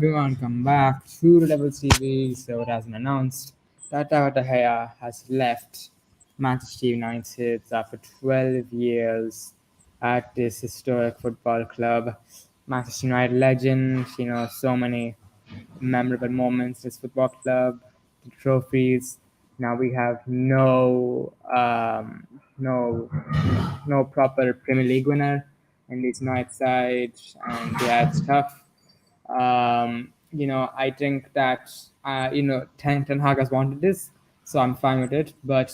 everyone, come back to the Double TV. So it has been announced that David De Gea has left Manchester United after 12 years at this historic football club. Manchester United legend, so many memorable moments in this football club, the trophies. Now we have no proper Premier League winner in this night side, and yeah, it's tough. I think that Ten Hag has wanted this, so I'm fine with it. But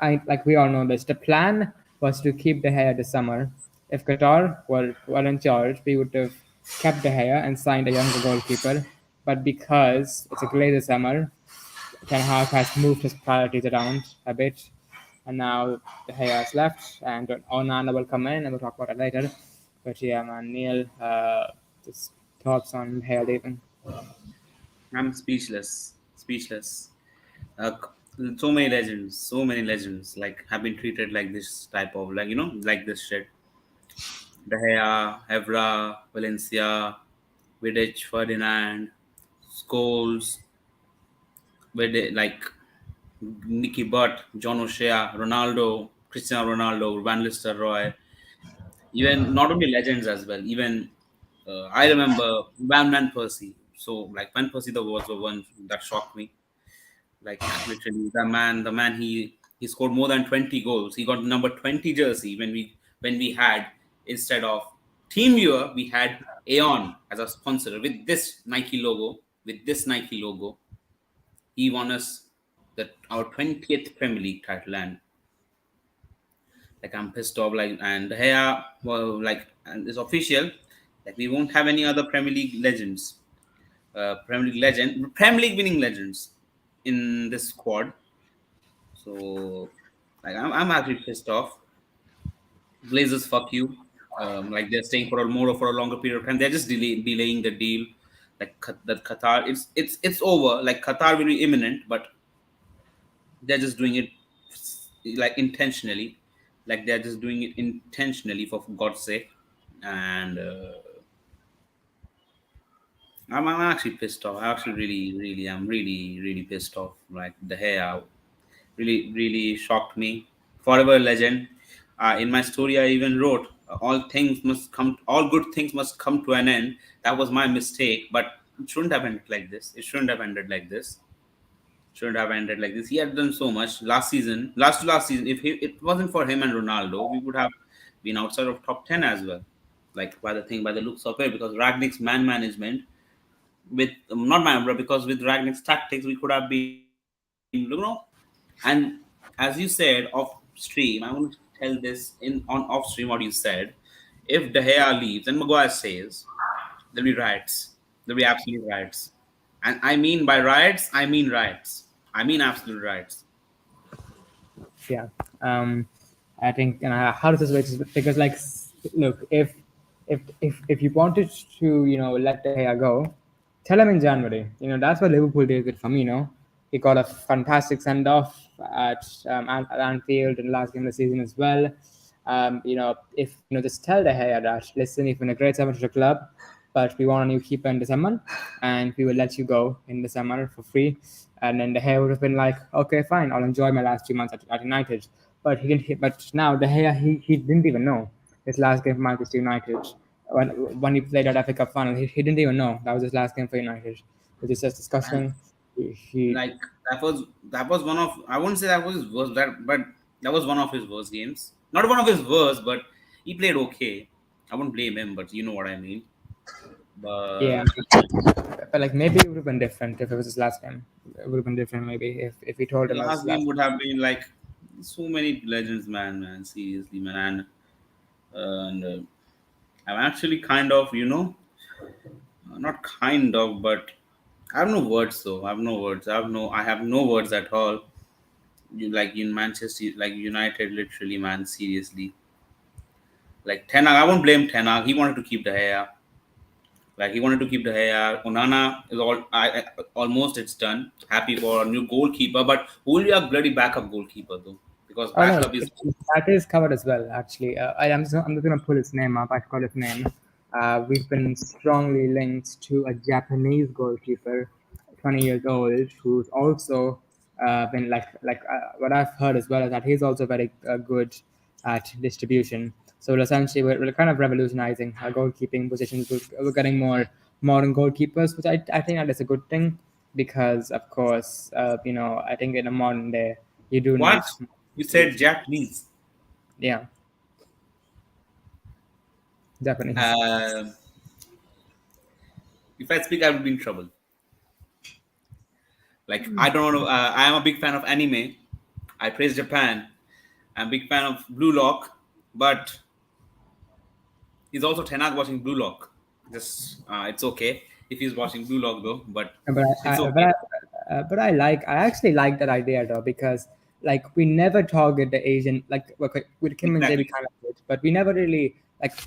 like we all know this, the plan was to keep De Gea this summer. If Qatar were in charge, we would have kept De Gea and signed a younger goalkeeper. But because it's a Glazer summer, Ten Hag has moved his priorities around a bit, and now De Gea has left, and Onana will come in, and we'll talk about it later. But yeah, man, Neil, just thoughts on De Gea leaving? I'm speechless, speechless. Uh, so many legends, like have been treated like this type of like this shit. De Gea, Evra, Valencia, Vidic, Ferdinand, Scholes, like Nicky Butt, John O'Shea, Ronaldo, Cristiano Ronaldo, Van Nistelrooy, even not only legends as well. Even I remember Van Persie. So like Van Persie, was the one that shocked me. Like literally, the man, he scored more than 20 goals. He got number 20 jersey when we had, instead of TeamViewer, we had Aeon as a sponsor with this Nike logo. With this Nike logo, he won us our 20th Premier League title, and like I'm pissed off. Like, and here, well, like, and it's official. Like we won't have any other Premier League winning legends in this squad. So, like, I'm actually pissed off. Blazers, fuck you. Like they're staying for a longer period of time. They're just delaying the deal. Like that Qatar, it's over. Like Qatar will be imminent, but they're just doing it like intentionally. Like they're just doing it intentionally for God's sake. And I'm actually pissed off. I actually I'm really pissed off. Like the hair really shocked me. Forever legend. In my story, I even wrote, all good things must come to an end. That was my mistake, but it shouldn't have ended like this. It shouldn't have ended like this. Shouldn't have ended like this. He had done so much last season. If it wasn't for him and Ronaldo, we would have been outside of top 10 as well. Like by the looks of it, because Ragnick's man management, with not man, but because with Ragnick's tactics, we could have been, And as you said off stream, I want to tell this on off stream what you said. If De Gea leaves and Maguire stays, there'll be riots. There'll be absolute riots. And I mean by riots, I mean riots. I mean absolute riots. Yeah. I think how does this work? Because like, look, if you wanted to let De Gea go, tell him in January. That's what Liverpool did it for me. He got a fantastic send off at Anfield in the last game of the season as well. If just tell De Gea that, listen, you've been a great servant to the club, but we want a new keeper in the summer, and we will let you go in the summer for free. And then De Gea would have been like, okay, fine, I'll enjoy my last 2 months at United. But he didn't. But now De Gea, he didn't even know his last game for Manchester United. When he played at FA Cup final, he didn't even know that was his last game for United. Which is just And disgusting. like that was one of, I wouldn't say that was his worst, but that was one of his worst games. Not one of his worst, but he played okay. I wouldn't blame him, but you know what I mean. Yeah, But but like maybe it would have been different if it was his last game. It would have been different maybe if he told the him as last his game last. would have been like so many legends, man. Seriously, man. And I'm actually kind of, not kind of, but I have no words though. I have no words. I have no words at all. Like in Manchester, like United, literally, man. Seriously, like Tenag, I won't blame Tenag. He wanted to keep the hair. Like he wanted to keep the hair. Onana is almost it's done. Happy for a new goalkeeper, but who will be a bloody backup goalkeeper though? Because Oh no, backup is that is covered as well. Actually, I'm just gonna pull his name up. I forgot his name. we've been strongly linked to a Japanese goalkeeper, 20 years old, who's also been what I've heard as well is that he's also very good at distribution. So essentially, we're kind of revolutionizing our goalkeeping positions. We're getting more modern goalkeepers, which I think that is a good thing because, of course, I think in a modern day you do What? need You said skills. Japanese. Yeah, Japanese. Uh, if I speak, I will be in trouble. Like I don't know. I am a big fan of anime. I praise Japan. I'm a big fan of Blue Lock, but he's also Tenak watching Blue Lock. Just it's okay if he's watching Blue Lock though, but But it's okay. I actually like that idea though because like we never target the Asian like okay, with Kim and J we Exactly. kind of did, but we never really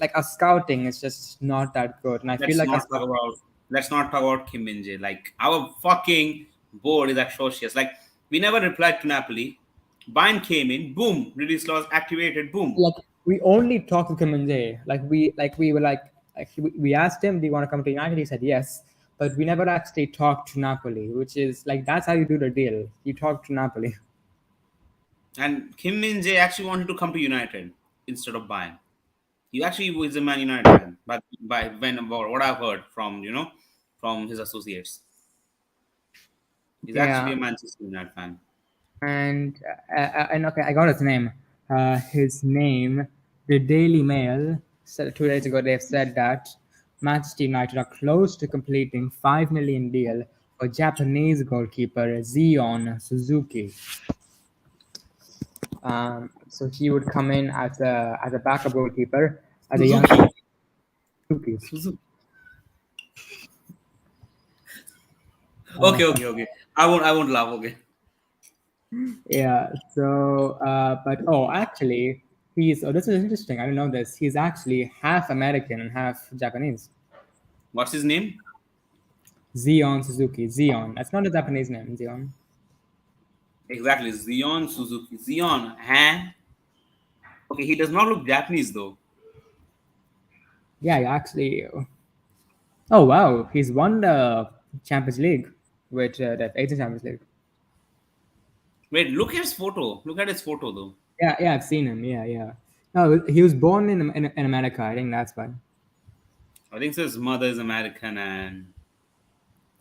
like our scouting is just not that good, and I feel Let's like our not talk scouting, about let's not talk about Kim Min Jae. Like our fucking board is atrocious. Like we never replied to Napoli. Bayern came in, boom, release clause activated, boom. like we only talked to Kim and J we were like we asked him, do you want to come to United? He said yes, but we never actually talked to Napoli, which is like that's how you do the deal. You talk to Napoli. And Kim Min Jae actually wanted to come to United instead of Bayern. He actually was a Man United fan, but by when about what I've heard from from his associates, he's actually Yeah, a Manchester United fan. and okay, I got his name. His name, the Daily Mail, said 2 days ago. They've said that Manchester United are close to completing 5 million deal for Japanese goalkeeper Zion Suzuki. So he would come in as a backup goalkeeper as a young Suzuki, Suzuki. Suzuki. Uh, Okay, okay, okay. I won't laugh. Okay. yeah. But actually, he's. Oh, this is interesting. I didn't know this. He's actually half American and half Japanese. What's his name? Zion Suzuki. Zion. That's not a Japanese name. Zion. Exactly, Zion Suzuki. Zion, huh? Okay, he does not look Japanese though. Yeah, yeah, actually. Oh wow, he's won the Champions League with the Asian Champions League. Wait, look at his photo. Look at his photo though. Yeah, yeah, I've seen him. Yeah, yeah. No, he was born in America. I think that's why. I think so his mother is American and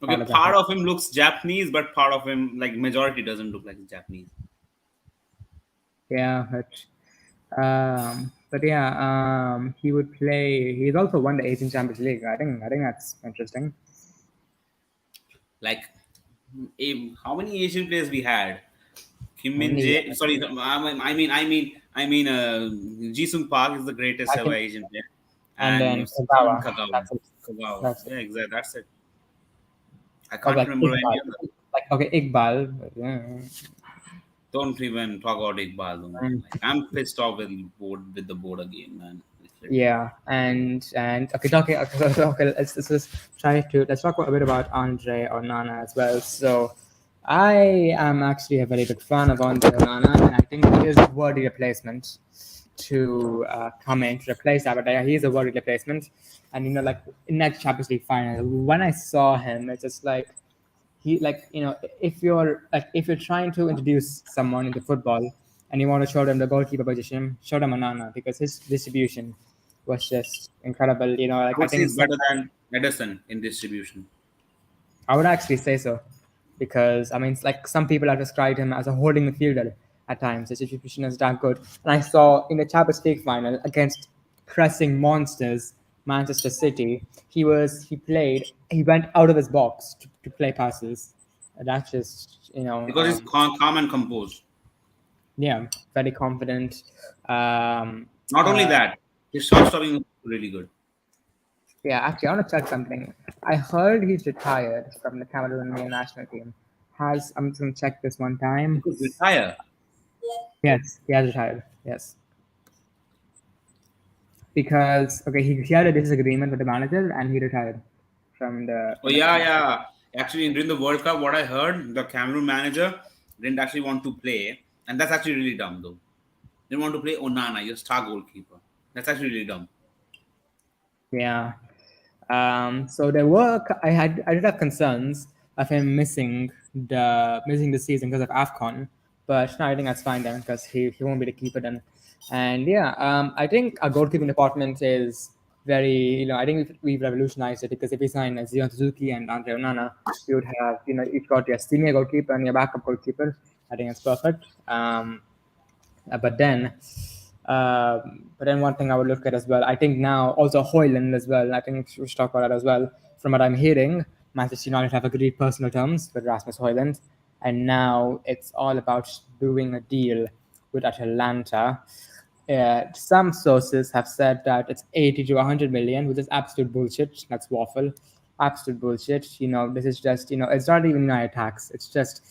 okay, Father part Japanese. of him looks Japanese, but part of him, like majority, doesn't look like Japanese. Yeah, but yeah, he would play. He's also won the Asian Champions League. I think that's interesting. Like, how many Asian players we had? Kim How Min many? Jae. Sorry, Jisung Park is the greatest I ever can, Asian player, and and then Steven Kagawa. Kagawa. That's it. Kagawa. That's it. Yeah, exactly. That's it. I Or can't like remember any Iqbal. other. Like okay, Iqbal. But, yeah. Don't even talk about Iqbal, though, man. Mm. Like I'm pissed off with the board again, man. It's literally. Yeah, and okay, talking okay, let's just let's talk a bit about Andre or Nana as well. So, I am actually a very big fan of Andre Onana, and I think he is a worthy replacement to come in to replace that. But he is a worthy replacement, and like in that Champions League final, when I saw him, it's just like he like if you're trying to introduce someone into football and you want to show them the goalkeeper position, show them Onana because his distribution was just incredible. I Like I would say think he's better sometimes than Edison in distribution. I would actually say so because I mean, it's like some people have described him as a holding midfielder at times. His distribution is that good, and I saw in the Champions League final against pressing monsters Manchester City, he went out of his box to play passes. That's just Because he's calm and composed. yeah, very confident. Um, Not only uh, that, his shot stopping is really good. yeah, actually, I want to check something. I heard he's retired from the Cameroonian national team. I'm just gonna check this one He time. could retire. Yes, he has retired. Yes, because okay, he had a disagreement with the manager and he retired Oh from the yeah, team. yeah. Actually, during the World Cup, what I heard, the Cameroon manager didn't actually want to play, and that's actually really dumb, though. Didn't want to play Onana, your star goalkeeper. That's actually really dumb. Yeah. So there were I did have concerns of him missing the season because of Afcon, but no, I think that's fine then because he won't be the keeper then. And yeah, I think our goalkeeping department is very, I think we've revolutionized it because if we sign Zion Suzuki and Andre Onana, we would have, you've got your senior goalkeeper and your backup goalkeeper. I think it's perfect. But then, one thing I would look at as well, I think now also Hoyland as well. I think we should talk about that as well. From what I'm hearing, Manchester United have agreed personal terms with Rasmus Hoyland, and now it's all about doing a deal with Atalanta. Some sources have said that it's 80 to 100 million, which is absolute bullshit. That's waffle, absolute bullshit. This is just, it's not even United tax. It's just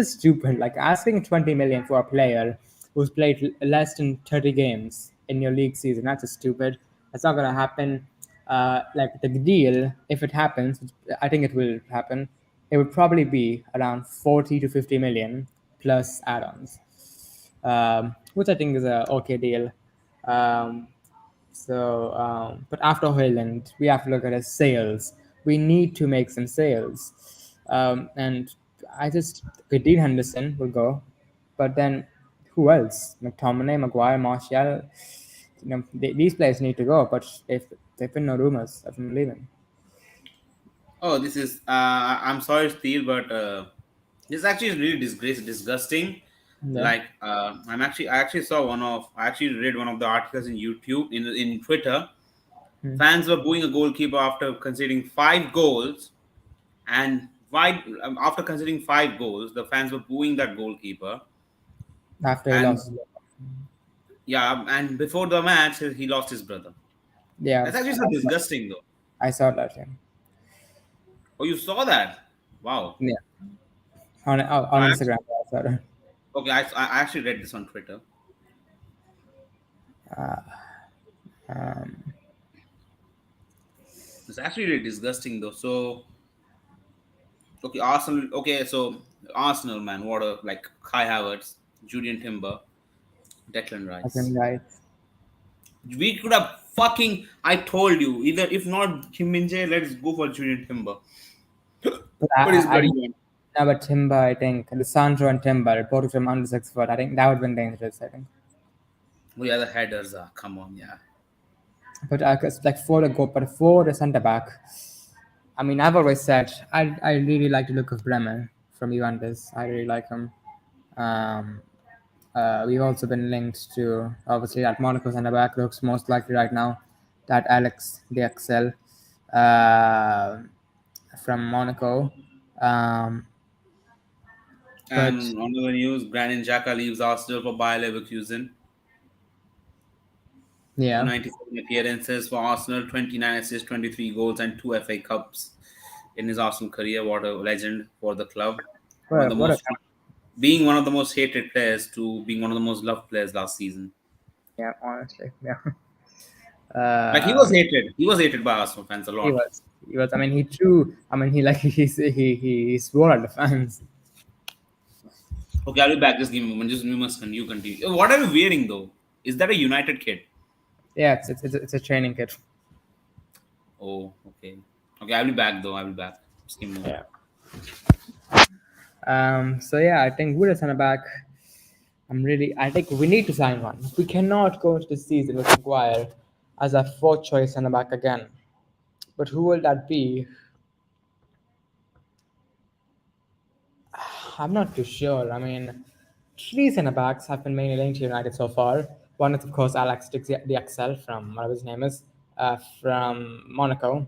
stupid. Like asking 20 million for a player who's played less than 30 games in your league season. That's just stupid. That's not gonna happen. Like the deal, if it happens, I think it will happen. It would probably be around 40 to 50 million plus add-ons, which I think is a okay deal. Um, but after Hoyland, we have to look at his sales. We need to make some sales. And I just, okay, Dean Henderson will go, but then who else? McTominay, Maguire, Martial. These players need to go, but if there've been no rumors of them leaving. Oh, this is. I'm sorry, Steve, but this is actually really disgusting. Yeah. Like, I actually saw I actually read one of the articles in YouTube in Twitter. Hmm. Fans were booing a goalkeeper after conceding 5 goals, and after conceding 5 goals, the fans were booing that goalkeeper. After he And lost his. yeah, and before the match, he lost his brother. Yeah, That's actually so disgusting, though. I saw that. Yeah. Oh, you saw that? Wow. Yeah. On I Instagram. actually, I saw that. okay, I actually read this on Twitter. Um, It's actually really disgusting, though. So, okay, Arsenal. Okay, so Arsenal, man, what a like Kai Havertz, Julian Timber, Declan I think Rice. right. We could have fucking. I told you, either if not Kim Min Jae, let's go for Julian Timber. But But he's I bloody don't gone. know about Timber. I think the Sandro and Timber, both of them under 6 foot. I think that would have been dangerous. I think. We are the headers. Come on, yeah. But it's like for the centre back, I mean, I've always said I really like the look of Bremer from Juventus. I really like him. Um, we've also been linked to obviously that Monaco centre back looks most likely right now. That Alex DXL uh, from Monaco. Um, but And on the news, Granit Xhaka leaves Arsenal for Bayer Leverkusen. yeah, 97 appearances for Arsenal, 29 assists, 23 goals, and 2 FA Cups in his Arsenal career. What a legend for the club. One of the what a most, being one of the most hated players to being one of the most loved players last season. yeah, honestly, yeah. Like he Uh, was hated. He was hated by Arsenal fans a he lot. was. He was. I mean, he threw. I mean, he like he swore at the fans. Okay, I'll be back. Just give me a moment. Just you continue. What are you wearing though? Is that a United kit? Yeah, it's a training kit. Oh, okay. Okay, I'll be back though. I'll be back. Just give me a moment. Yeah. So yeah, I think with a centre back, I think we need to sign one. We cannot go into the season with Maguire as our fourth choice centre back again. But who will that be? I'm not too sure. I mean, three centre backs have been mainly linked to United so far. One is, of course, Alex DXL from whatever his name is, from Monaco.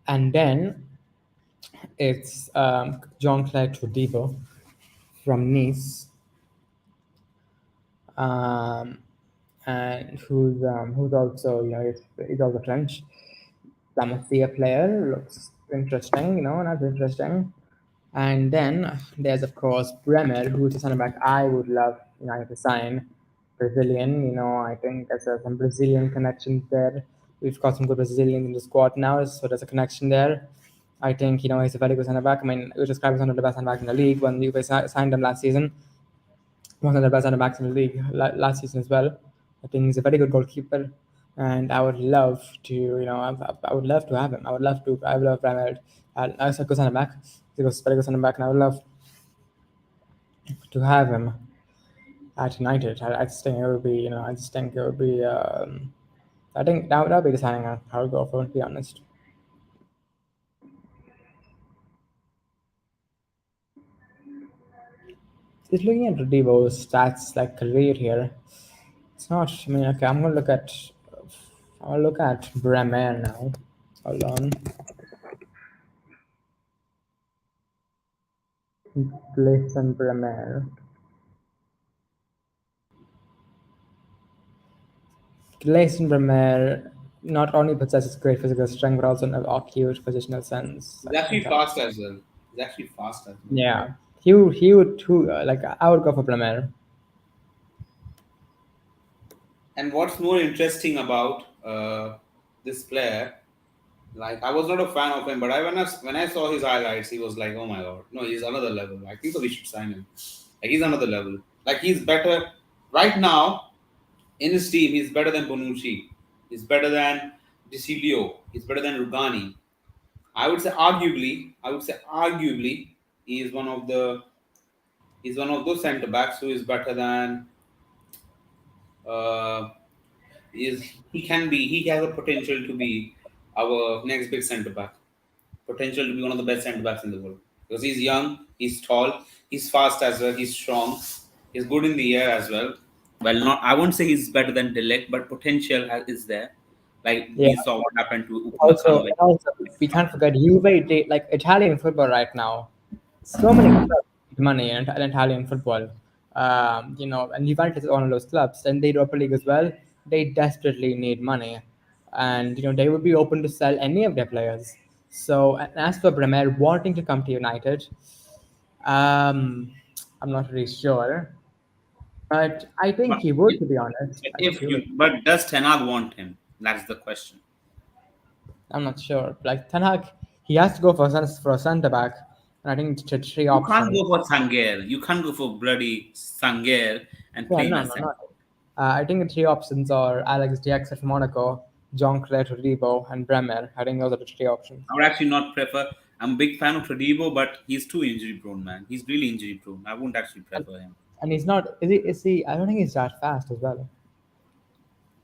And then it's Jean-Claude Todibo from Nice, um, and who's also, he's also French. Lamassia player looks interesting, and that's interesting. And then there's, of course, Bremer, who's a center back I would love United to sign. Brazilian, I think there's some Brazilian connections there. We've got some good Brazilians in the squad now, so there's a connection there. I think, he's a very good center back. I mean, we described as one of the best center backs in the league when you guys signed him last season. One of the best center backs in the league last season as well. I think he's a very good goalkeeper. and I would love to, I would love to have him. I would love to. I would love Premier as a go center back. Because better go center back, and I would love to have him at United. I just think it would be, I just think it would be. I think that would be the signing I would go for. To be honest, just looking at Rodibo's stats like career here, it's not. I mean, okay, I'm gonna look at. I'll look at Bremer now. Hold on. Listen, Bremer. Gleison Bremer not only possesses great physical strength but also an acute positional sense. He's I actually think. fast as well. He's actually fast as well. Yeah, he would too. Like I would go for Bremer. And what's more interesting about this player, like I was not a fan of him, but when I saw his highlights, he was like, oh my god, no, he's another level. I think so we should sign him. Like he's another level. Like he's better right now in his team. He's better than Bonucci. He's better than Desilio. He's better than Rugani. I would say arguably, he is one of the he's one of those centre backs who is better than uh, is he has a potential to be our next big centre back. Potential to be one of the best centre backs in the world because he's young, he's tall, he's fast as well, he's strong, he's good in the air as well. Well, not I won't say he's better than Delict, but is there. Like Yeah. we saw what happened to Also, Upamecano. Like, also we can't forget Juve. Like Italian football right now. So many clubs need money in Italian football. And Juventus is one of those clubs, and the Europa League as well. They desperately need money, and they would be open to sell any of their players. So, and as for Bremer wanting to come to United, um, I'm not really sure, but I think but he would. To be honest, I think if he would. you but does Ten Hag want him? That's the question. I'm not sure. Like Ten Hag, he has to go for a centre back, and I think it's three You can't options. go for Sanger. You can't go for bloody Sanger and Yeah, play in no, a no, center. no. I think the three options are Alex Diaz from Monaco, John Clare Todibo, and Bremer. I think those are the three options. I would actually not prefer. I'm a big fan of Todibo, but he's too injury prone, man. He's really injury prone. I wouldn't actually And, prefer him. and he's not. Is he? Is he? I don't think he's that fast as well.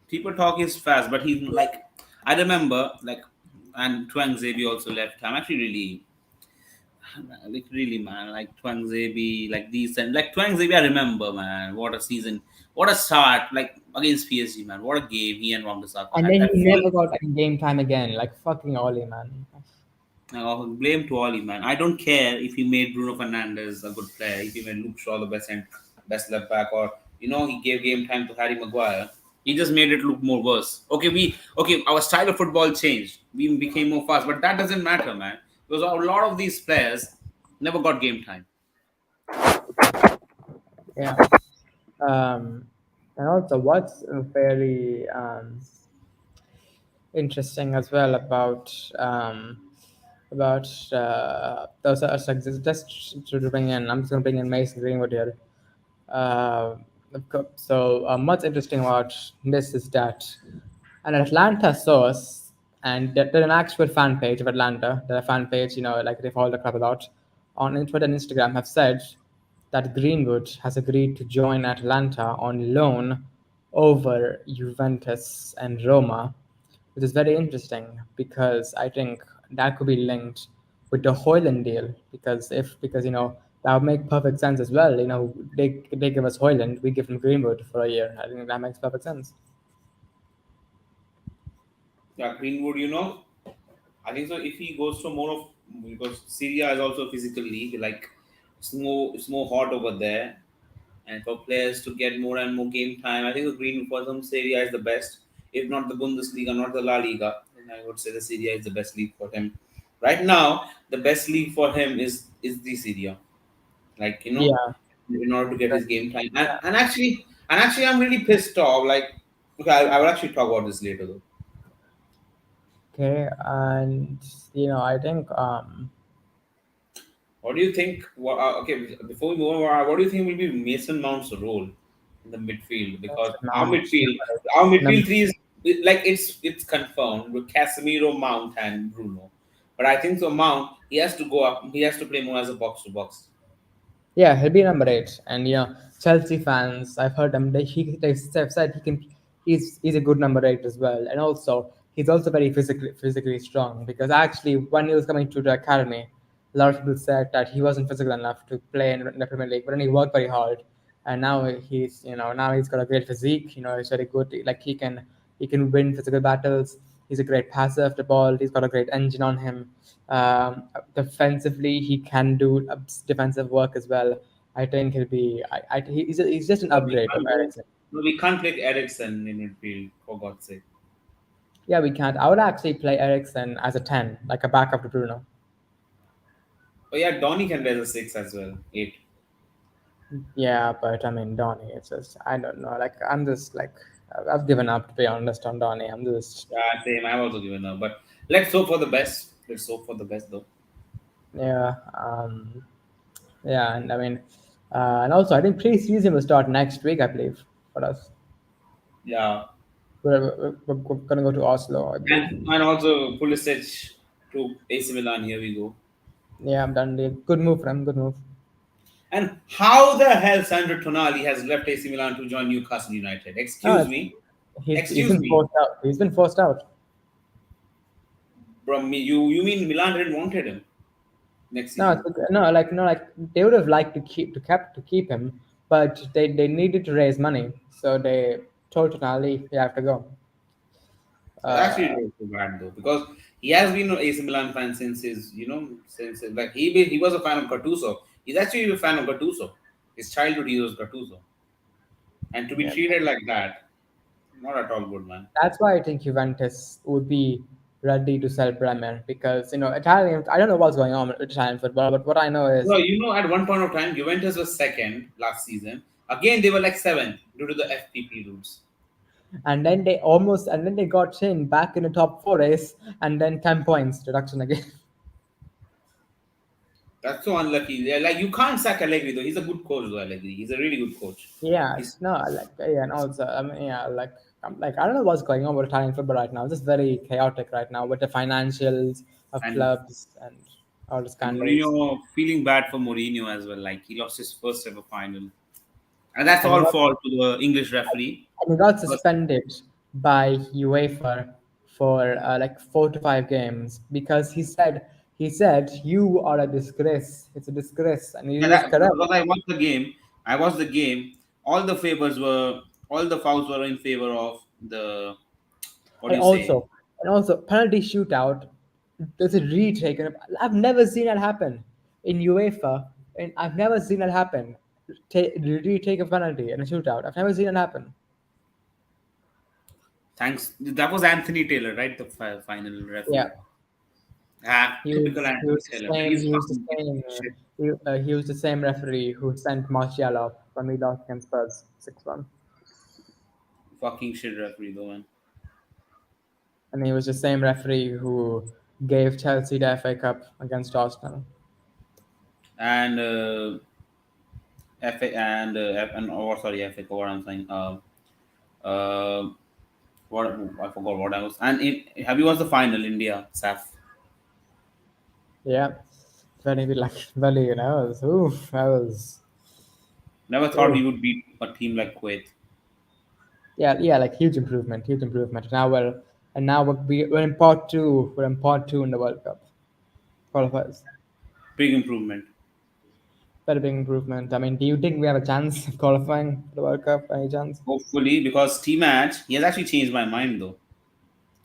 People talk he's fast, but he's like I remember like and Twang Xavier also left. I'm actually really like really man like Twang Xavier like these and like Twang Xavier. I remember man, what a season, what a start like against PSG man. What a game he and Wan Bissaka And had. then he That full never got any game time again. Like fucking Oli, man. blame to Oli, man. I don't care if he made Bruno Fernandes a good player, if he made Luke Shaw the best left back, or he gave game time to Harry Maguire. He just made it look more worse. Okay, our style of football changed. We became more fast, but that doesn't matter, man. Because a lot of these players never got game time. Yeah. And also, what's very interesting as well about those are just to bring in. I'm just going to bring in Mason Greenwood here. Uh, what's interesting about this is that an Atlanta source, and there's an actual fan page of Atlanta, the fan page, like they follow the club a lot, on Twitter and Instagram have said that Greenwood has agreed to join Atlanta on loan over Juventus and Roma, which is very interesting because I think that could be linked with the Hoyland deal because that would make perfect sense as well. They give us Hoyland, we give them Greenwood for a year. I think that makes perfect sense. Yeah, Greenwood, I think so. If he goes to more of because Syria is also a physical league, like it's more hot over there, and for players to get more and more game time, I think the Green for some Serie A is the best. If not the Bundesliga, not the La Liga, then I would say the Serie A is the best league for him. Right now, the best league for him is the Serie A. Like Yeah. in order to get his game time, and actually, I'm really pissed off. Like, okay, I will actually talk about this later though. Okay, and I think What do you think? Okay, before we move on, what do you think will be Mason Mount's role in the midfield? Because our Mount midfield, our midfield number three is Like it's confirmed with Casemiro, Mount, and Bruno. But I think so Mount he has to go up. He has to play more as a box to box. Yeah, he'll be number eight. And Chelsea fans, I've heard them. They've said he can. He's a good number eight as well. And also, he's also very physically strong because actually, when he was coming to the academy, a lot of people said that he wasn't physical enough to play in the Premier League. But then he worked very hard, and now he's got a great physique. He's very good. Like he can win physical battles. He's a great passer of the ball. He's got a great engine on him. Defensively, he can do defensive work as well. I think he's just an But we upgrade of can't go. Ericsson. No, we can't play Ericsson in midfield for God's sake. Yeah, we can't. I would actually play Ericsson as a 10, like a backup to Bruno. Oh yeah, Donny can play as a six as well. Eight. Yeah, but I mean, Donny, it's just, I don't know. Like, I'm just like, I've given up, to be honest, on Donny. I'm just, Yeah, same. I've also given up. But let's hope for the best. Let's hope for the best though. yeah, yeah, and I mean, and also, I think pre-season will start next week, I believe, for us. Yeah. We're gonna go to Oslo, I believe. And also Pulisic to AC Milan. Here we go. Yeah, I'm done. Good move for him. Good move. And how the hell Sandro Tonali has left AC Milan to join Newcastle United? No, Excuse me. he's Excuse been me. forced out. He's been forced out. From me, you mean Milan didn't wanted him next No, season? like they would have liked to keep him, but they needed to raise money, so they told Tonali, "You have to go." That's actually Uh, not so bad though, because he has been an AC Milan fan since like he was a fan of Gattuso. He's actually a fan of Gattuso. His childhood he was Gattuso, and to be yeah, treated like that, not at all good, man. that's why I think Juventus would be ready to sell Bremer because Italian. I don't know what's going on with Italian football, but what I know is, No, at one point of time, Juventus was second last season. Again, they were like seventh due to the FPP rules. and then they got in back in the top four race, and then 10 points deduction again. That's so unlucky. They're like you can't sack Allegri though. He's a good coach though. Allegri. He's a really good coach. Yeah, He's no, like yeah, and also I mean, yeah, like I don't know what's going on with Italian football right now. It's just very chaotic right now with the financials of and clubs and all the and scandals. Mourinho feeling bad for Mourinho as well. Like he lost his first ever final, and that's And he all got fault to the English referee. and he got Because suspended by UEFA for like 4 to 5 games because he said you are a disgrace. It's a disgrace, and he yeah, was correct. because I watched the game. I watched the game. All the fouls were in favor of the what do And you say? also, penalty shootout. There's a retake, and I've never seen that happen in UEFA, and I've never seen that happen. Retake a penalty and a shootout. I've never seen it happen. Thanks. That was Anthony Taylor, right? The final Yeah, referee. Ah, typical he Anthony was the Taylor. Man, same. he's He was the fucking same. shit. He was the same referee who sent Martial off when we lost against Spurs 6-1, Fucking shit referee though, man. and he was the same referee who gave Chelsea the FA Cup against Arsenal. And FA and oh sorry FA what I'm saying. Uh, what I forgot what I was. And have you watched the final India SAF? Yeah, very oof, that was Never thought we oof. would beat a team like Kuwait. Yeah, like huge improvement. We're in part two. We're in part two in the World Cup qualifiers. Big improvement. Very big improvement. I mean, do you think we have a chance of qualifying for the World Cup? Any chance? Hopefully, because T match he has actually changed my mind though.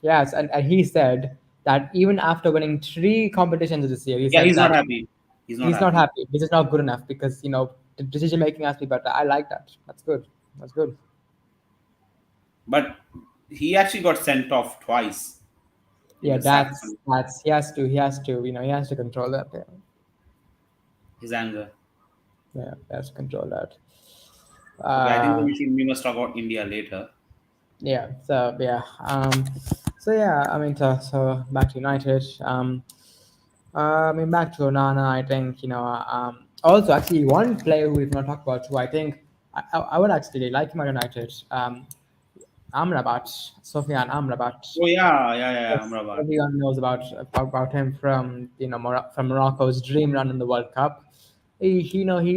Yes, and he said that even after winning three competitions this year, he Yeah, said he's not that happy. He's not he's not happy. happy. He's just not good enough because the decision making has to be better. I like that. That's good. That's good. But he actually got sent off twice in Yeah, the SAF. that's he has to control that. Yeah, His anger. yeah, he has to control that. Okay, I think Uh, we must talk about India later. yeah. So yeah. I mean, so back to United. I mean, back to Onana. I think Also, actually, one player who we've not talked about, who I think I would actually like him at United. Amrabat, Sofian Amrabat. Oh yeah, yeah, yeah, yeah, Yes, Amrabat. everyone knows about him from from Morocco's dream run in the World Cup. He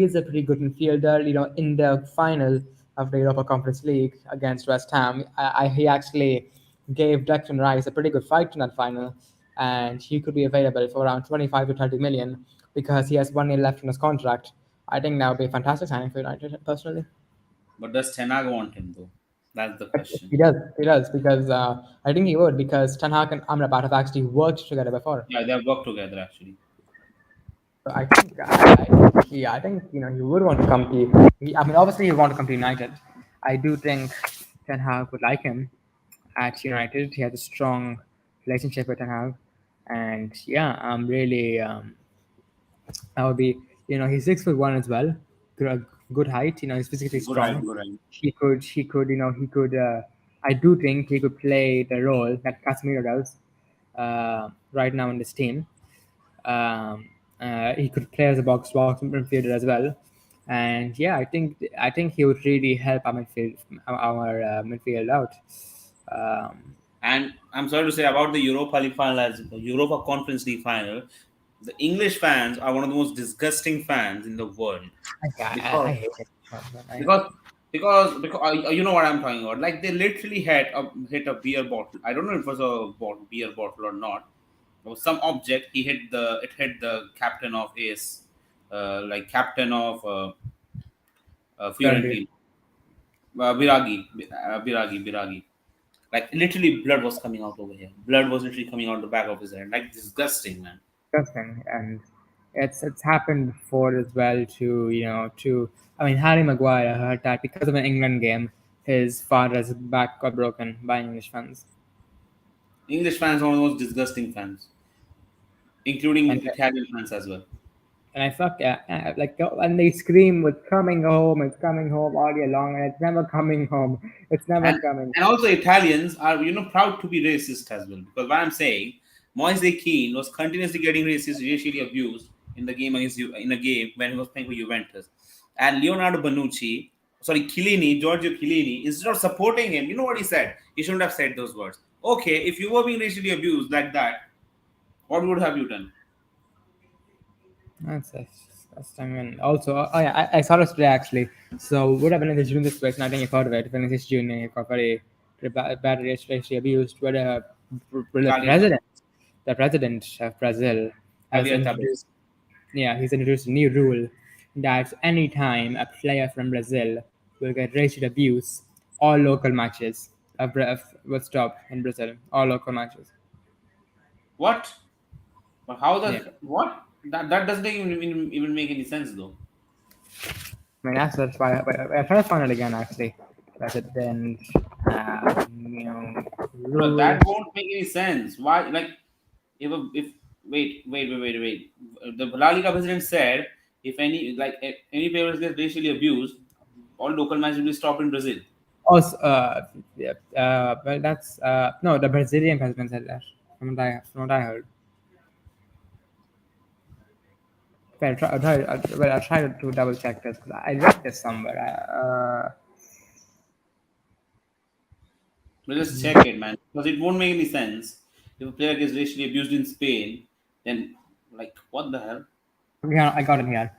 is a pretty good midfielder. In the final of the Europa Conference League against West Ham, he actually gave Declan Rice a pretty good fight in that final, and he could be available for around 25 to 30 million because he has 1 year left in his contract. I think that would be a fantastic signing for United personally. But does Ten Hag want him though? That's the But question. he does because I think he would because Ten Hag and Amrabat have actually worked together before. Yeah, they have worked together actually. So I think he would want to come to. I mean, obviously he would want to come to United. I do think Ten Hag would like him at United. He has a strong relationship with Ten Hag, and yeah, I'm really I would be he's 6'1" as well, good height. He's physically Good right, strong. good right. He could. I do think he could play the role that Casemiro does right now in this team. Um, he could play as a box midfielder as well, and yeah, I think he would really help our midfield out. Um, And I'm sorry to say about the Europa League final as Europa Conference League final, the English fans are one of the most disgusting fans in the world I because hate it. I, because because you know what I'm talking about. Like they literally hit a beer bottle. I don't know if it was a beer bottle or not. It was some object. It hit the captain of Ace, like captain of Currently, Fiorentina, Biragi. Like literally, blood was coming out over here. Blood was literally coming out the back of his head. Like disgusting, man. disgusting, and it's happened before as well. To I mean, Harry Maguire heard that because of an England game, his father's back got broken by English fans, English fans are one of the most disgusting fans, including and Italian fans as well. and I fuck yeah, like and they scream with it's coming home all year long, and it's never coming home. It's never and coming. and also Italians are proud to be racist as well because what I'm saying, Moise Keane was continuously getting racially abused in the game against you in a game when he was playing for Juventus, and Leonardo Bonucci, sorry Giorgio Chiellini, instead of supporting him, you know what he said? He shouldn't have said those words. Okay, if you were being racially abused like that, what would have you done? That's I mean, also, oh yeah, I saw this today actually. So what happened in this June situation? I think you've heard of it. Vinicius Junior got very bad racially abused. Where the La Liga, president of Brazil has Javier introduced, Tebas. yeah, he's introduced a new rule that anytime a player from Brazil will get racial abuse, all local matches will stop in Brazil. All local matches. What? But how Yeah. does what? That doesn't even make any sense though. I mean, that's why I try to find it again actually. President, you know, But rule. that won't make any sense. Why? Like, if wait. The La Liga president said if any players get racially abused, all local matches will be stopped in Brazil. Also, yeah, well, that's no, the Brazilian president said that. From what I heard. I'll try to double check this because I read this somewhere. But just check it, man, because it won't make any sense. If a player gets racially abused in Spain, then like what the hell? Yeah, I got it here.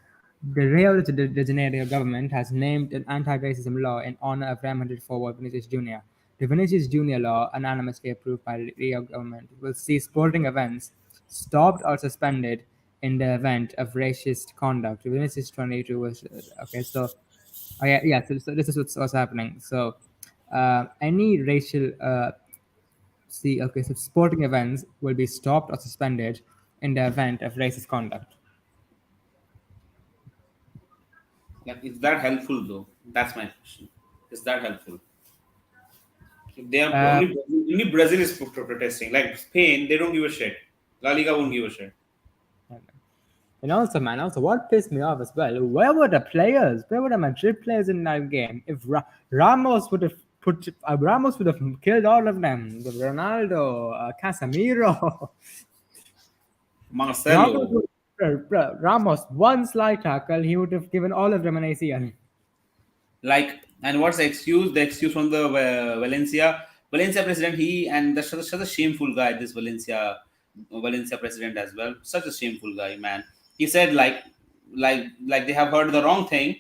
The Rio de Janeiro government has named an anti-racism law in honor of Remonted forward Vinicius Jr. The Vinicius Jr. law, unanimously approved by the Rio government, will see sporting events stopped or suspended in the event of racist conduct. Vinicius 22 was okay. So, oh yeah. So this is what's happening. So, any racial see okay. So sporting events will be stopped or suspended in the event of racist conduct. Like, is that helpful though? That's my question. Is that helpful? If they are Uh, only Brazil is protesting. Like Spain, they don't give a shit. La Liga won't give a shit. And also, man, what pissed me off as well, where were the players? Where were the Madrid players in that game? If Ramos would have killed all of them. Ronaldo, Casemiro. Ramos, Marcelo, Ramos, one slight tackle, he would have given all of them an ACL. like And what's the excuse? The excuse from the Valencia president. He and such a shameful guy. This Valencia president as well. Such a shameful guy, man. He said like they have heard the wrong thing,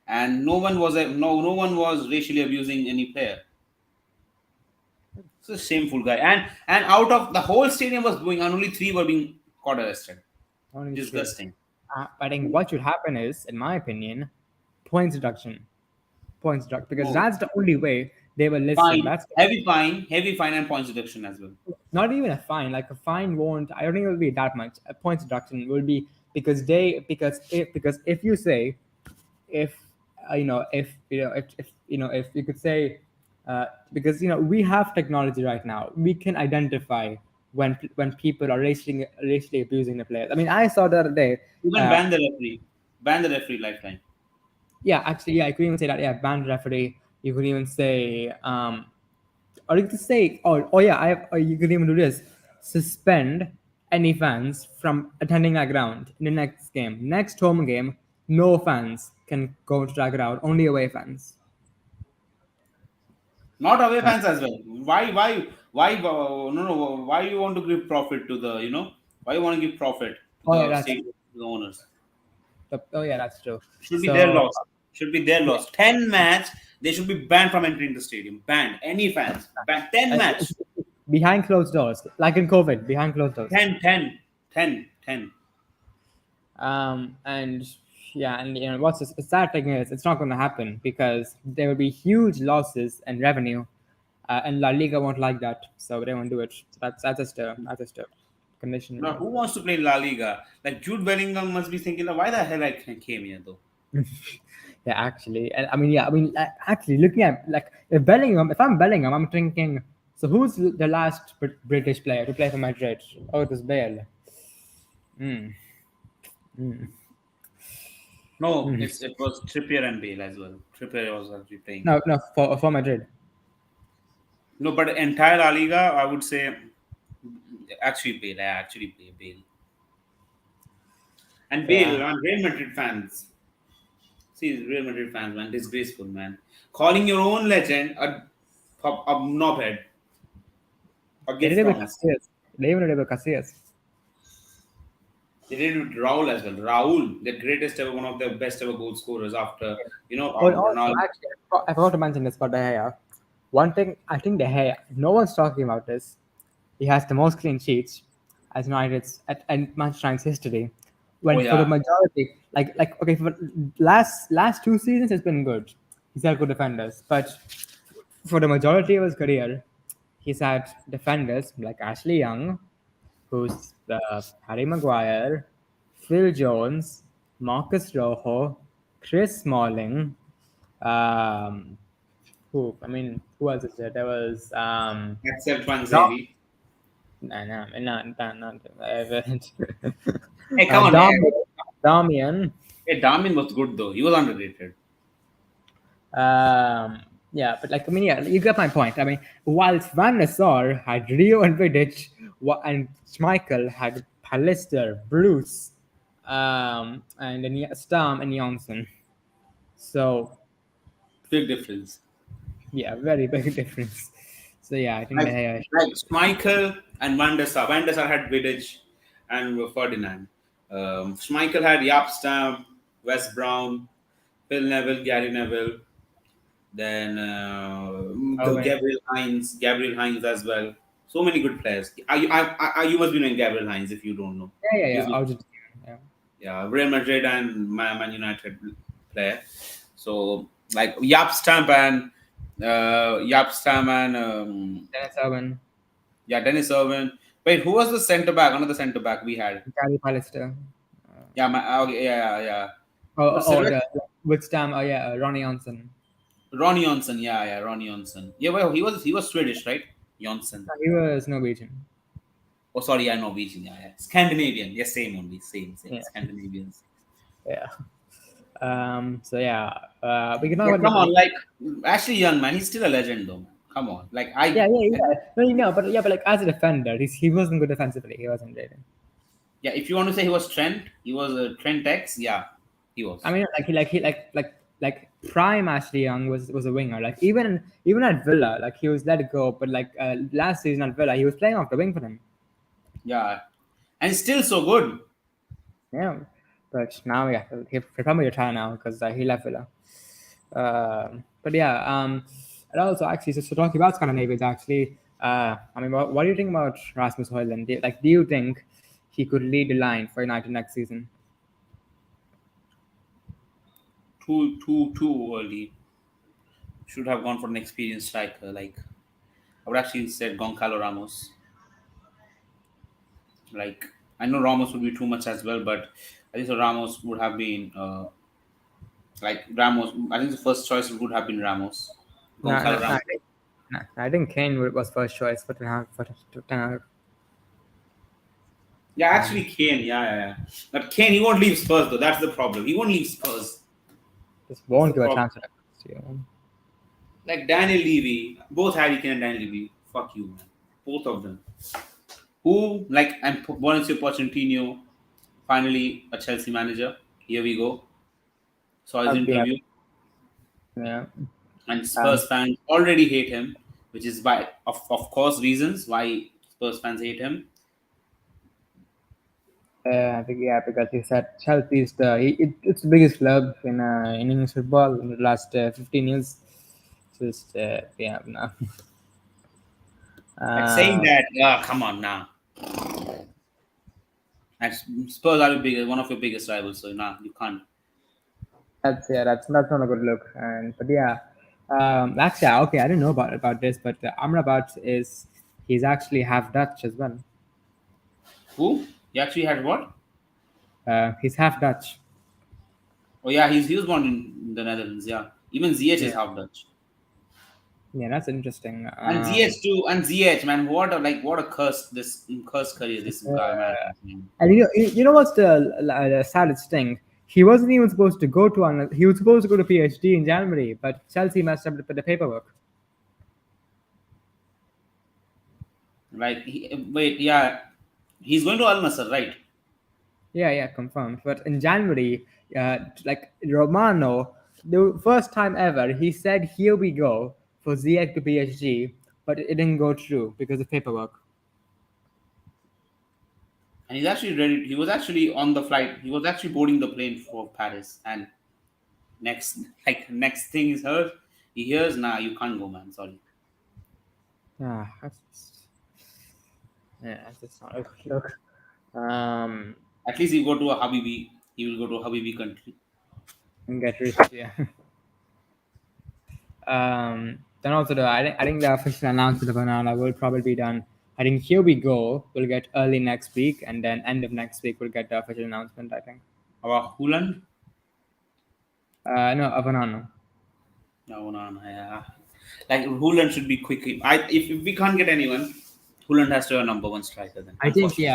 and no one was racially abusing any player. Such a shameful guy. And out of the whole stadium was going, and only three were being caught arrested. Only three. Disgusting. I think what should happen is, in my opinion, points deduction. Points deduction, because No that's the only way they will listen. fine, That's heavy fine, and points deduction as well. not even a fine. Like a fine won't. I don't think it will be that much. A points deduction will be because if you say if if you could say because we have technology right now, we can identify when people are racially abusing the players. I mean, I saw the other day. Even Uh, ban the referee lifetime. yeah, actually, yeah, I could even say that. Yeah, ban referee. You could even say, or you could say, oh yeah, or you could even do this: suspend any fans from attending our ground in the next game. Next home game, no fans can go to our ground. Only away fans. Not away Uh, fans as well. Why? No, no. Why you want to give profit to the? Why you want to give profit to oh yeah, the that's state, to the owners? oh yeah, that's true. Should be their So loss. Should be their loss. 10 match. They should be banned from entering the stadium. Banned. Any fans. Banned. 10 match. behind closed doors, like in COVID, behind closed doors. 10, 10, 10, 10. And yeah, and what's the sad thing is, it's not going to happen because there will be huge losses and revenue, and La Liga won't like that, so they won't do it. So that's just a condition. Now, who wants to play La Liga? Like Jude Bellingham must be thinking, why the hell I came here though? Yeah, actually, and I mean, yeah, I mean, actually, looking at like if I'm Bellingham, I'm thinking. So who's the last British player to play for Madrid? Oh, it was Bale. Mm. Mm. No, Mm. it was Trippier and Bale as well. Trippier was actually playing. No, no, for Madrid. No, but entire La Liga, I would say actually Bale. I actually play Bale. And Yeah. Bale, and Real Madrid fans. See, Real Madrid fans, man, disgraceful, man. Calling your own legend a knobhead, a They did gift it with from us. Casillas. They even did it with Casillas. They did it with Raul as well. Raul, the greatest ever, one of the best ever goal scorers after, Oh, also, Ronaldo. actually, I forgot to mention this about De Gea. One thing I think De Gea, no one's talking about this. He has the most clean sheets as United's at Manchester United's history. Oh, When for the yeah. majority, like okay, for last 2 seasons, it's been good. He's had good defenders, but for the majority of his career, he's had defenders like Ashley Young, who's Harry Maguire, Phil Jones, Marcus Rojo, Chris Smalling. Um, who else is there? There was Except Dom, Panzeri. no, no, not Hey, come on, man. Damian, Damian. Hey, Darmin was good though. He was underrated. Yeah, but like I mean, yeah, you get my point. I mean, whilst Van der Sar had Rio and Vidic, and Schmeichel had Pallister, Bruce, and then Stam and Janssen. So Big difference. yeah, very big difference. So yeah, I think Like, they. like Schmeichel and Van der Sar. Van der Sar had Vidic and Ferdinand. Schmeichel had Jaap Stam, Wes Brown, Phil Neville, Gary Neville. Then Oh wait, Gabriel Hines as well. So many good players. You must be knowing Gabriel Hines if you don't know. yeah, He's not, Argentina. Yeah. yeah, Real Madrid and Man United player. So like Dennis Irwin, yeah, Dennis Irwin. Wait, who was the centre back? Another centre back we had. Gary Pallister. Yeah, okay, yeah. Oh, But oh, Silver, with Stam. Oh yeah, Ronnie Janssen. Ronnie Johnson. Yeah, Ronnie Johnson. Yeah, well, he was Swedish, right? Johnson. He was Norwegian. Oh, sorry, yeah, Norwegian. Yeah. Scandinavian. Yes, same only. Same. Yeah, Scandinavians. yeah. So yeah, we can talk Yeah, about come on. Like, Ashley Young, man, he's still a legend, though. Man. Come on. Like, yeah. No, but like as a defender, he wasn't good defensively. He wasn't really. yeah, if you want to say he was Trent, he was Trent X. Yeah, he I was. mean, like he like like prime Ashley Young was a winger. Like even at Villa, like he was let go, but like last season at Villa, he was playing off the wing for them. Yeah, and still so good. Yeah, but now yeah, he'll probably retire now because he left Villa. But yeah, and also actually, so talking about Scandinavians, actually, I mean, what do you think about Rasmus Højlund? Do you think he could lead the line for United next season? Too early. Should have gone for an experienced striker. Like I would actually said Goncalo Ramos. Like I know Ramos would be too much as well, but I think so Ramos would have been like Ramos. I think the first choice would have been Ramos, No, Goncalo Ramos. no, I think Kane was first choice for Ten Hag. Ten Hag. Yeah, Um, actually Kane. Yeah. But Kane, he won't leave Spurs though. That's the problem. He won't leave Spurs. just That's won't the give a problem. transfer request, you know. Like Daniel Levy, both Harry Kane and Daniel Levy. Fuck you, man. Both of them. Who like and Mauricio Pochettino, finally a Chelsea manager. Here we go. Saw his I'll be interview, happy. Yeah. and Um, Spurs fans already hate him, which is by of course reasons why Spurs fans hate him. I think yeah, because he said Chelsea is it's the biggest club in English football in the last 15 years. Just yeah, no. Like saying Uh, that, come on now. And Spurs are your biggest, one of your biggest rivals, so nah, you can't. that's not a good look. And but yeah, actually, okay, I didn't know about this, but Amrabat is he's actually half Dutch as well. Who? He actually had what? He's half Dutch. Oh yeah, he was born in the Netherlands. Yeah, even ZH is Yeah, half Dutch. yeah, that's interesting. And ZH too, and ZH man, what a curse this curse career this guy man Uh, has. Man. And you know what's the saddest thing? He wasn't even supposed to go to he was supposed to go to PhD in January, but Chelsea messed up the paperwork. Like wait, yeah, he's going to Al Nassr, right? Yeah, yeah, confirmed. But in January, like Romano, the first time ever, he said, "Here we go for Ziyech to PhD," but it didn't go through because of paperwork. And he's actually ready. He was actually on the flight. He was actually boarding the plane for Paris. And next thing is heard. He hears, nah, you can't go, man. Sorry. Ah, that's just not a good look. Um, At least he go to a Habibi. He will go to a Habibi country. and get rich, yeah. Then also I think the official announcement of Onana will probably be done. I think Here We Go will get early next week, and then end of next week we'll get the official announcement. I think. About Huland? No, of Onana. No, no, no. Yeah. Like Huland should be quick. If we can't get anyone, Huland has to be a number one striker then. I think Unfortunately.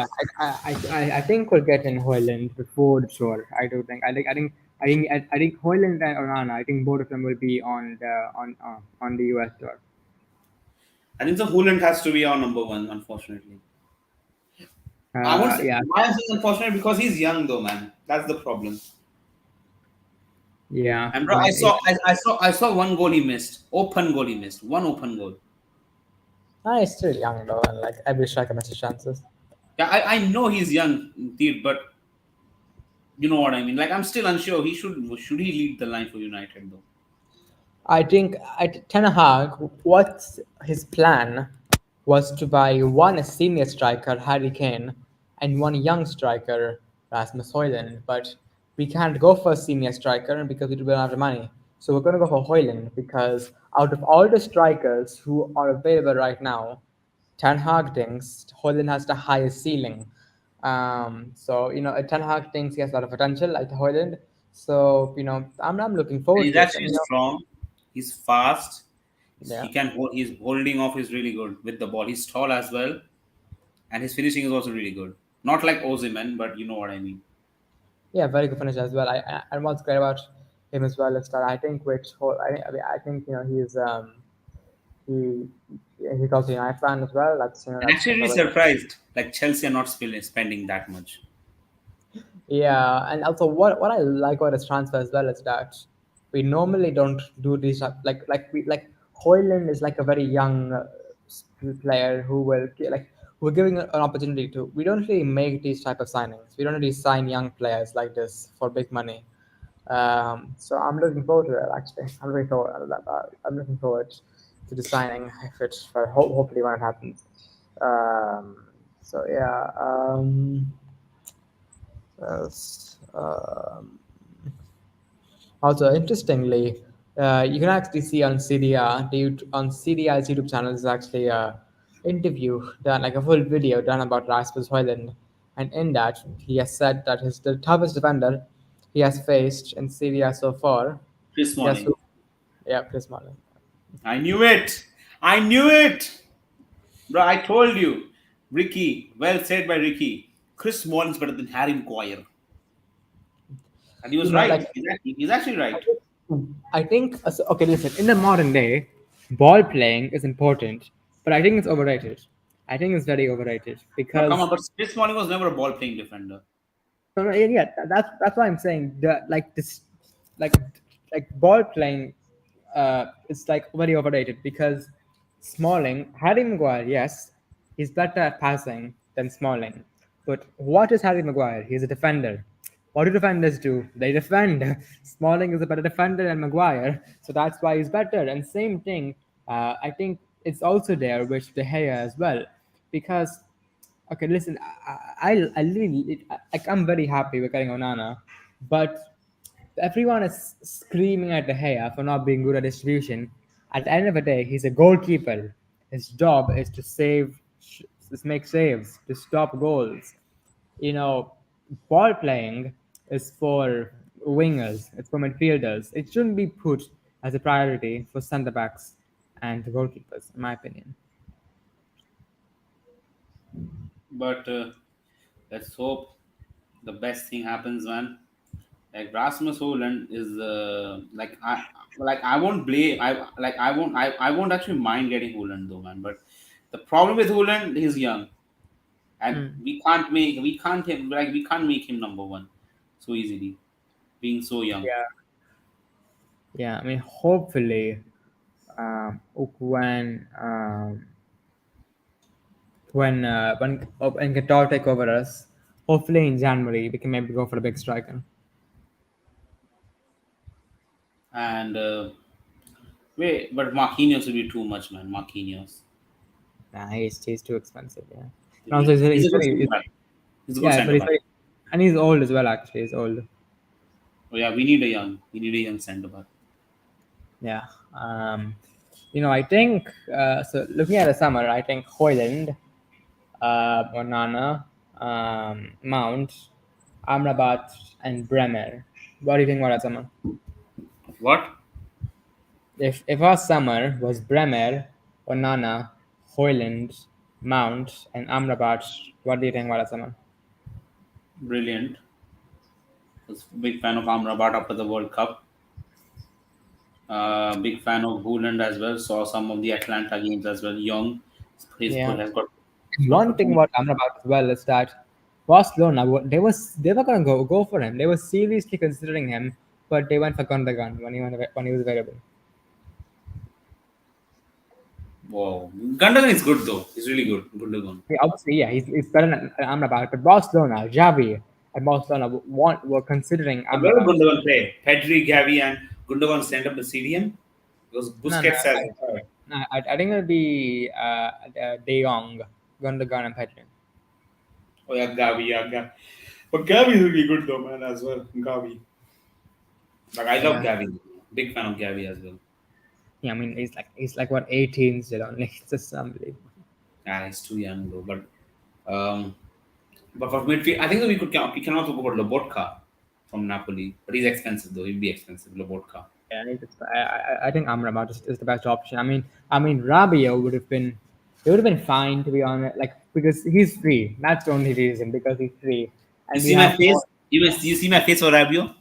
yeah, I think we'll get in Hoyland before the tour. I do think. I think Hoyland and Onana. I think both of them will be on the US tour. I think the Huland has to be our number one, unfortunately. I won't say Yeah, why I'm saying unfortunate because he's young though, man. That's the problem. yeah. And bro, I I mean, saw I saw one goal he missed. Open goal he missed. One open goal. he's still young though, and like every striker misses chances. Yeah, I know he's young, indeed, but you know what I mean. Like I'm still unsure. Should he lead the line for United though? I think at Ten Hag, what's his plan was to buy one senior striker, Harry Kane, and one young striker, Rasmus Højlund. But we can't go for a senior striker because we don't have the money. So we're going to go for Højlund because out of all the strikers who are available right now, Ten Hag thinks Højlund has the highest ceiling. So Ten Hag thinks he has a lot of potential, like Højlund. So I'm looking And forward he's to it. actually strong. He's fast. Yeah. He can hold. His holding off is really good with the ball. He's tall as well, and his finishing is also really good. Not like Ozyman, but you know what I mean. Yeah, very good finish as well. And what's great about him as well is that I think I think he he's also a United fan as well. And That's actually, really surprised. Like Chelsea are not spending that much. yeah. And also what I like about his transfer as well is that we normally don't do these like Hoyland is like a very young player who will like we're giving an opportunity to. We don't really make these type of signings. We don't really sign young players like this for big money. So I'm looking forward to it. Actually, I'm looking forward to the signing if it hopefully when it happens. Um, so yeah. Yes, also, interestingly, you can actually see on CDR, on CDR's YouTube channel is actually a interview done, like a full video done about Rasmus Højlund, and in that he has said that he's the toughest defender he has faced in CDR so far. Chris Yes, Smalling. yeah, Chris Mullin. I knew it. I knew it. Bro, I told you. Ricky, well said by Ricky. Chris Smalling's better than Harry Maguire. And he was right. Like He's actually I right. think, I think okay, listen, in the modern day, ball playing is important, but I think it's overrated. I think it's very overrated No, come because on, but Chris Smalling was never a ball playing defender. no, yeah, yeah, that's why I'm saying that like this, like like ball playing, is like very overrated because Smalling, Harry Maguire, yes, he's better at passing than Smalling, but what is Harry Maguire? He's a defender. What do defenders do? They defend. Smalling is a better defender than Maguire, so that's why he's better. And same thing, I think it's also there with De Gea as well, because okay, listen, I really, like, I'm very happy we're getting Onana, but everyone is screaming at De Gea for not being good at distribution. At the end of the day, he's a goalkeeper. His job is to save, is make saves, to stop goals. You know, ball playing is for wingers, it's for midfielders. It shouldn't be put as a priority for centre backs and goalkeepers, in my opinion. But let's hope the best thing happens, man. Like Rasmus Holland is I won't blame I won't actually mind getting Holland though, man. But the problem with Holland, he's young, and Mm. we can't make him number one so easily, being so young. Yeah. Yeah, I mean, hopefully, when Qatar take over us, hopefully in January we can maybe go for a big striker. And wait, but Marquinhos will be too much, man. Marquinhos, Nah, he's too expensive. Yeah, and also he's a good centre he's, back. He's a good yeah, but centre he's back. very, and he's old as well. Actually, he's old. Oh yeah, we need a young centre back. Yeah. I think so. Looking at the summer, I think Hoyland, Onana, Mount, Amrabat, and Bremer. What do you think about that summer? What? If our summer was Bremer, Onana, Hoyland, Mount, and Amrabat, what do you think about that summer? Brilliant. Was big fan of Amrabat after the World Cup. Big fan of Hooland as well. Saw some of the Atlanta games as well. Young, Yeah. has got One thing potential. about Amrabat as well is that Barcelona they were gonna go for him. They were seriously considering him, but they went for Gundogan when he was available. Wow, Gundogan is good though. He's really good. Gundogan. Obviously, yeah, he's better than Amrabat, but Barcelona, Xavi, and Barcelona were considering But where will Amrabat. Gundogan play? Pedri, Gavi, and Gundogan stand up the CDM because No, no, Busquets has retired. no, I think it'll be De Jong, Gundogan, and Pedri. Oh yeah, Gavi, yeah, Gavi. But Gavi is really good though, man, as well. Gavi. Like I love Yeah. Gavi. Big fan of Gavi as well. Yeah, I mean, he's like what 18 still only. It's just unbelievable. Yeah, he's too young though. But for midfield, I think that we can also go for Lobotka from Napoli. But he's expensive though. He'll be expensive. Lobotka. Yeah, I think Amrabat is the best option. I mean, Rabio would have been, it would have been fine to be honest, like because he's free. That's the only reason because he's free, You and we see my have face? You see my face for Rabio?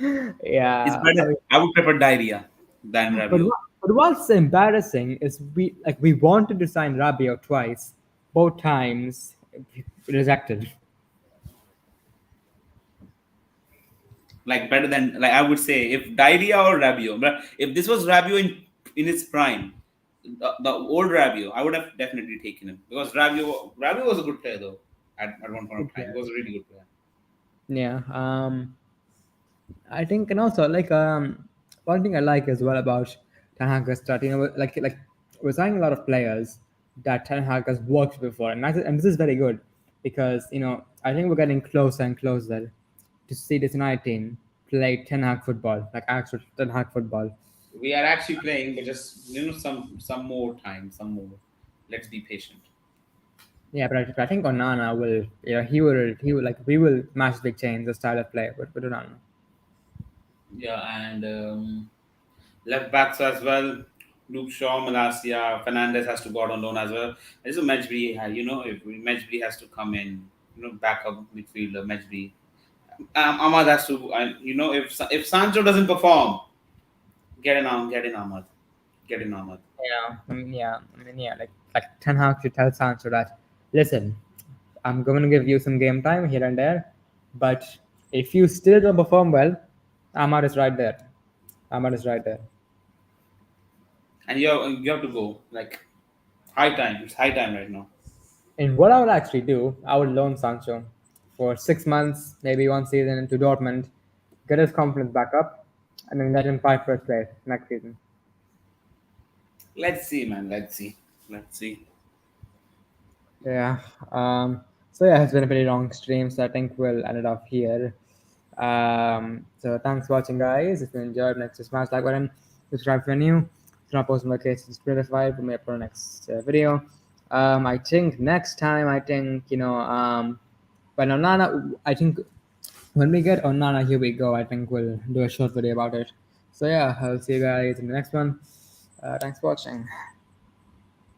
It's yeah. I better. mean, I would prefer diarrhea than Rabio. but what's embarrassing is we wanted to sign Rabio twice, both times rejected. Like better than, like I would say, if Didia or Rabio. But if this was Rabio in his prime, the old Rabio, I would have definitely taken him because Rabio was a good player though. At one point Good of time, he was players. a really good player. Yeah. I think, and also like one thing I like as well about Ten Hag is that like we're signing a lot of players that Ten Hag has worked before, and this is very good because I think we're getting closer and closer to see this United team play Ten Hag football, like actual Ten Hag football. We are actually playing, but just some more time, some more. Let's be patient. Yeah, but I think Onana will, he will like we will massively change the style of play with Onana. Yeah, and left backs as well. Luke Shaw, Malasia, Fernandez has to go out on loan as well. There's a Mejbri, if Mejbri has to come in, backup midfielder Mejbri. Ahmad has to, if Sancho doesn't perform, get in Ahmad, get in Ahmad. Yeah, like Ten Hag should tell Sancho that, listen, I'm going to give you some game time here and there, but if you still don't perform well, Ahmad is right there. Ahmad is right there. And you have to go like high time. It's high time right now. And what I would actually do, I would loan Sancho for 6 months, maybe one season to Dortmund, get his confidence back up, and then let him fight first place next season. Let's see, man. Let's see. Let's see. Yeah. So yeah, it's been a pretty long stream, so I think we'll end it off here. So thanks for watching, guys. If you enjoyed, next to smash like button, subscribe if you're new. If you're not posting locations, Spotify, we may upload next video. I think next time, when Onana, I think when we get Onana, here we go. I think we'll do a short video about it. So yeah, I'll see you guys in the next one. Thanks for watching.